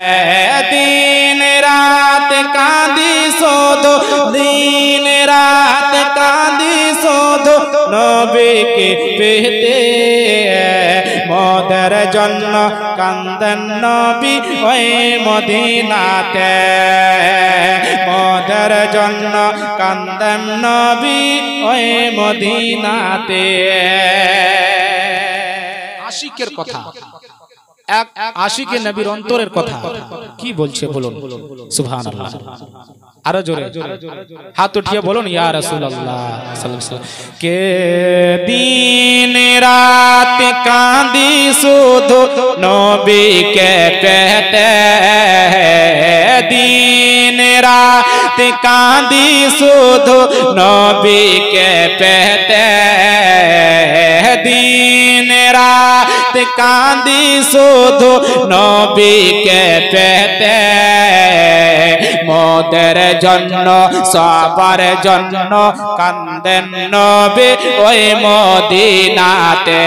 दिन रात कांदी सोधो दिन रात कांदी सोधो नबी के पेते मोदर जन्न कांदन नबी ओई मदीनाते मोदर जन्न कांदन नबी ओई मदीनाते आशिकेर कथा आशिके नबीर अंतरेर कथा की बोलछे बोलुन सुबहानाल्लाह आरो जोरे हाथ उठिए बोलुन या रासूलुल्लाह सल्लल्लाहु अलैहि वसल्लम के दिन रात कांदी सुधो नबी के पेटे दिन रात कांदी सुधो नबी के पेटे दिन रात कांदी सुधो नबी के पेटे मोदेर जन्न सबार जन्न कांदेन नबी ओई मदीनाते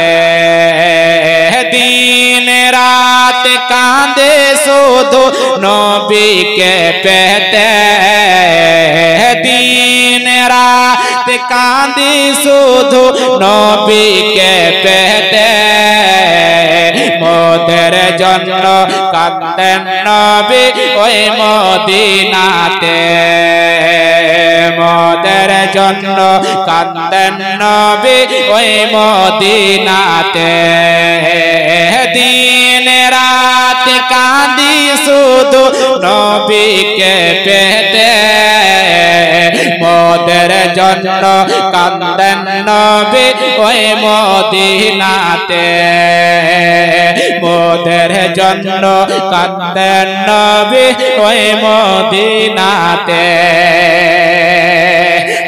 दिन रात कांदे सुधो नबी के पेटे दिन रात कांदी सुधो नबी के पेटे मोदेर जन्न कांदेन नबी ओई मदीनाते मोदेर जन्न कांदेन नबी ओई मदीनाते दिन रात कांदी सुधो नबी के पेटे मोदेर जन्न कांदेन नबी ओई मदीनाते मोदेर जन्न कांदेन नबी ओई मदीनाते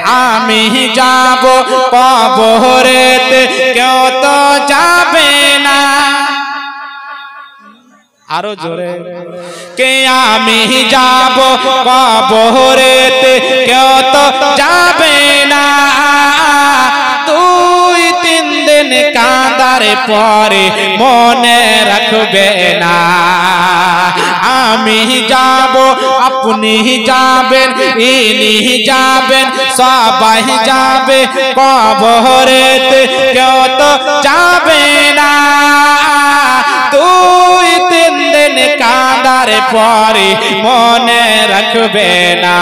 आमी जाबो कबरेते केउ तो जाबे ना आरो जोरे के आमी जाबो कबरेते केउ तो जाबे ना दुई तीन दिन कांदार परे मने रखबे ना आमी जाबो अपनी जाबेन इनी जाबेन सबाई जाबे कबरेते केउ तो जाबे ना दुई तीन दिन कांदार परे मने रखबे ना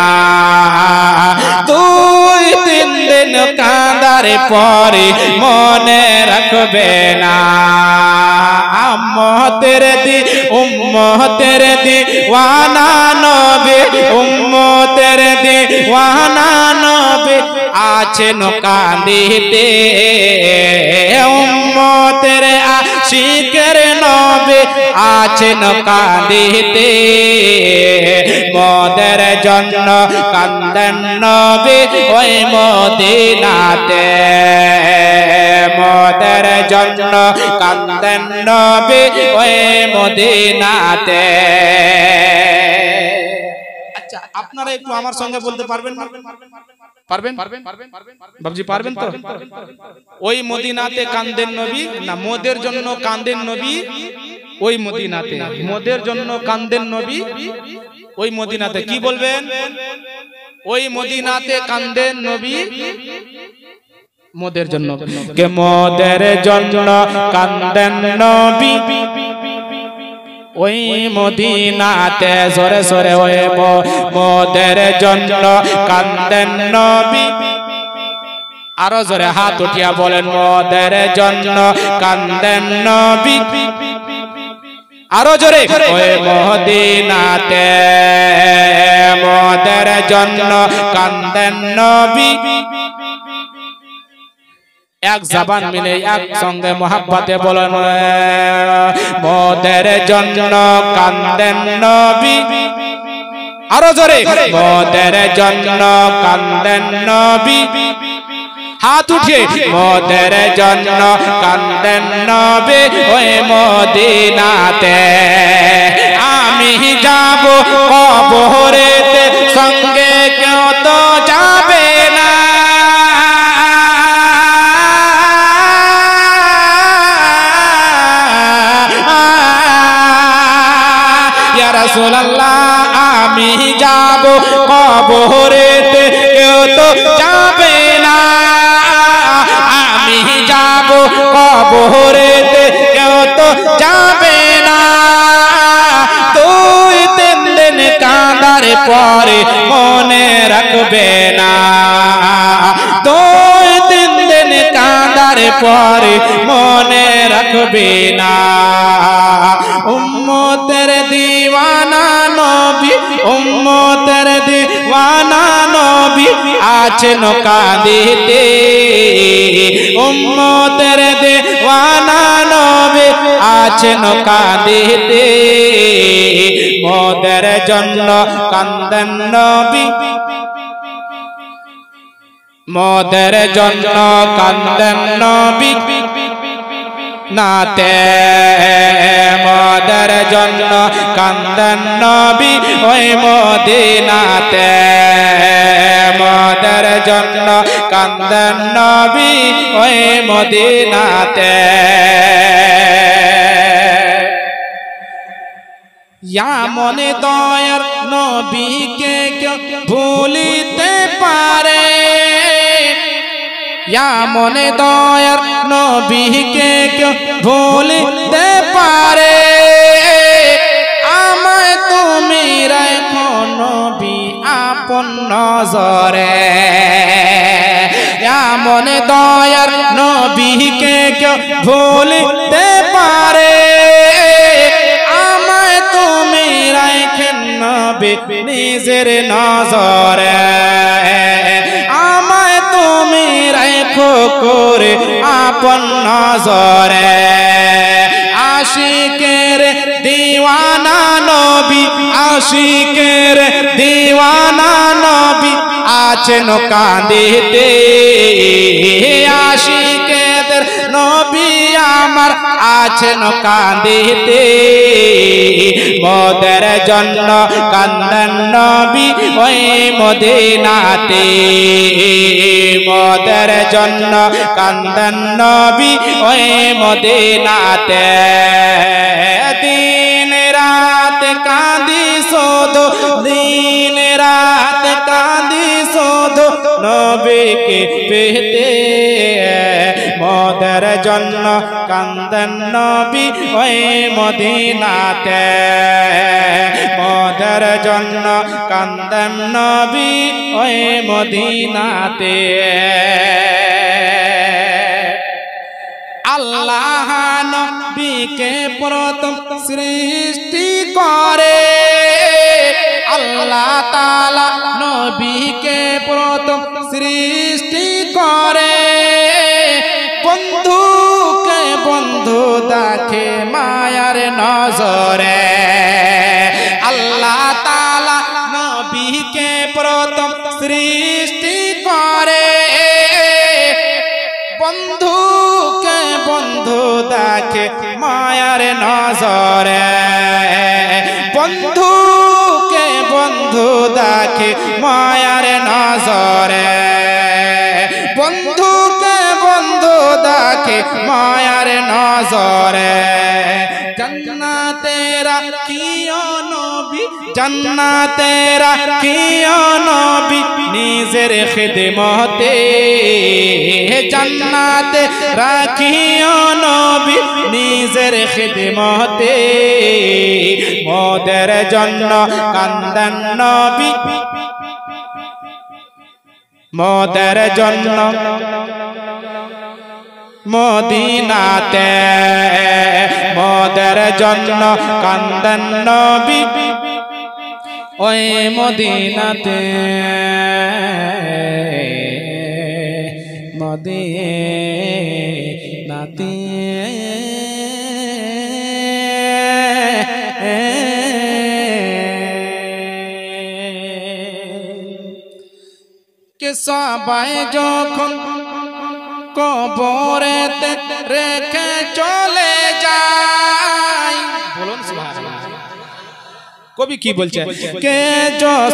दुई तीन दिन कांदार परे मने रखबे ना उम्मतेर दीवाना नबी उम्मतेर दीवाना नबी आछेन कांदिते उम्मतेर आशिकेर नबी आछेन कांदिते मोदेर जन्न कांदेन नबी ओई मदीनाते मोदेर जन्न कांदेन नबी ओई मदीनाते अच्छा আপনারা একটু আমার সঙ্গে বলতে পারবেন বাবজি পারবেন তো ওই মদিনাতে কাঁদেন নবী না মোদের জন্য কাঁদেন নবী ওই মদিনাতে মোদের জন্য কাঁদেন নবী ওই মদিনাতে কি বলবেন ওই মদিনাতে কাঁদেন নবী মোদের জন্য কে মোদের জন্য কাঁদেন নবী ওই মদিনাতে জোরে জোরে ওই মোদের জন্য কাঁদেন নবী আরো জোরে হাত উঠিয়া বলেন মোদের জন্য কাঁদেন নবী আরো জোরে ওই মদিনাতে মোদের জন্য কাঁদেন নবী এক জবান মিলে এক সঙ্গে মোহাব্বতে বলেন মোদের জন্য কাঁদেন নবী আরো জোরে মোদের জন্য কাঁদেন নবী हाथ उठे मोदेर जन्न कांदेन नबी ओई मदीनाते आमी जाबो कबरेते संगे केउ तो जाबे ना या রাসূলুল্লাহ আমি যাব কবরেতে কেউ তো যাবে না আমি যাব কবরেতে কেউ তো যাবে না তুই 3 দিন কাঁদার পরে মনে রাখবে না তুই 3 দিন কাঁদার পরে মনে রাখবে না উম্মতের দিওয়ানা নবী উম্মতের দিওয়ানা নবী আছেন কাঁদিতে উম্মতের দিওয়ানা নবী আছেন কাঁদিতে মোদের জন্য কান্দেন নবী মোদের জন্য কান্দেন নবী নাতে মোদের জন্য কান্দেন নবী ওই মদিনাতে মোদের জন্য কান্দেন নবী ওই মদিনাতে মনে দয়ার নবীকে কেউ ভুলিতে পারে মনে দয়ার নবীকে কেউ ভুলিতে পারে আমায় তুমি রাখো নবী আপন নজরে মনে দয়ার নবীকে কেউ ভুলিতে পারে আমায় তুমি রাখেন নবী নিজের নজরে আমায় তুমি রাখো করে আপন নজরে আশিকের দিওয়ানা নবী আশিকের দিওয়ানা নবী আছেন কাঁদিতে আশিকের নবী আমার আছেন কাঁদিতে মোদের জন্য কান্দেন নবী ওই মদিনাতে মোদের জন্য কান্দেন নবী ওই মদিনাতে দিন রাত কাঁদি শুধু দিন রাত কাঁদি শুধু নবীকে পেতে মোদের জন্য কান্দেন নবী ওই মদিনাতে মোদের জন্য কান্দেন নবী ওই মদিনাতে আল্লাহ নবীকে প্রথম সৃষ্টি করে আল্লাহ তাআলা নবীকে প্রথম সৃষ্টি করে বন্ধুকে বন্ধু দেখে মায়ার নজরে আল্লাহ তাআলা নবীকে প্রথম সৃষ্টি করে বন্ধুকে বন্ধু দেখে মায়ার নজরে বন্ধুকে বন্ধু দেখে মায়ার নজরে বন্ধুকে বন্ধু দেখে মায়ার নজরে জান্নাতের রাখিও নবী জান্নাতের রাখিও নবী নিজের খিদমতে জান্নাতে রাখিও নবী নিজের খিদমতে মোদের জন্য কান্দেন নবী মোদের জন্য মদিনাতে মোদের জন্য কান্দেন নবী ওই মদিনাতে মদিনাতে কে সবাই যখন কবরেতে রেখে চলে যায় বলুন সুবহানাল্লাহ কবি কি বলছে কে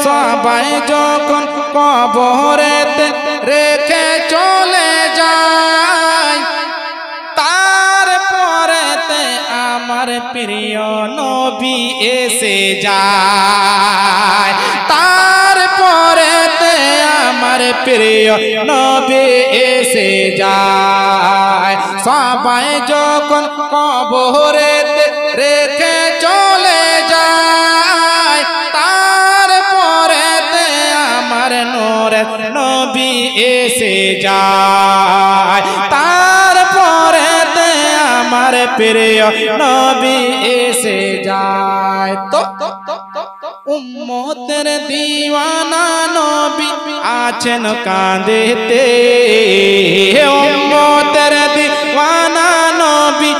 সবাই যখন কবরেতে রেখে চলে যায় তারপরেতে আমার আমার প্রিয় নবী এসে যায়, তারপরে আমার প্রিয় নবী এসে যায়। সবাই যখন কবরেতে রেখে চলে যায়, তারপরে আমার নূরের নবী এসে যায়, তারপরে আমার প্রিয় নবী এসে যায়। তো উম্মতের দিওয়ানা নবী আছেন কাঁদেতে, উম্মতের দিওয়ানা নবী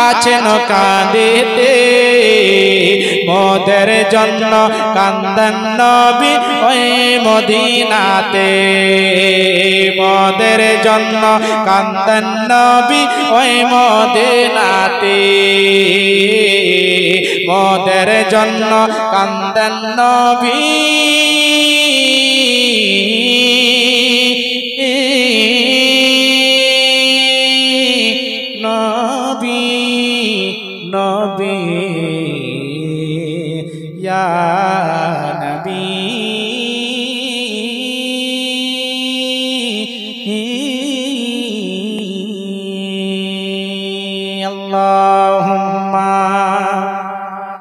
আছেন কাঁদেতে, মোদের জন্য কান্দেন নবী ওই মদিনাতে, মোদের জন্য কান্দেন নবী ওই মদিনাতে, মোদের জন্য কান্দেন নবী নবী নবী ইয়া নবী আল্লাহ।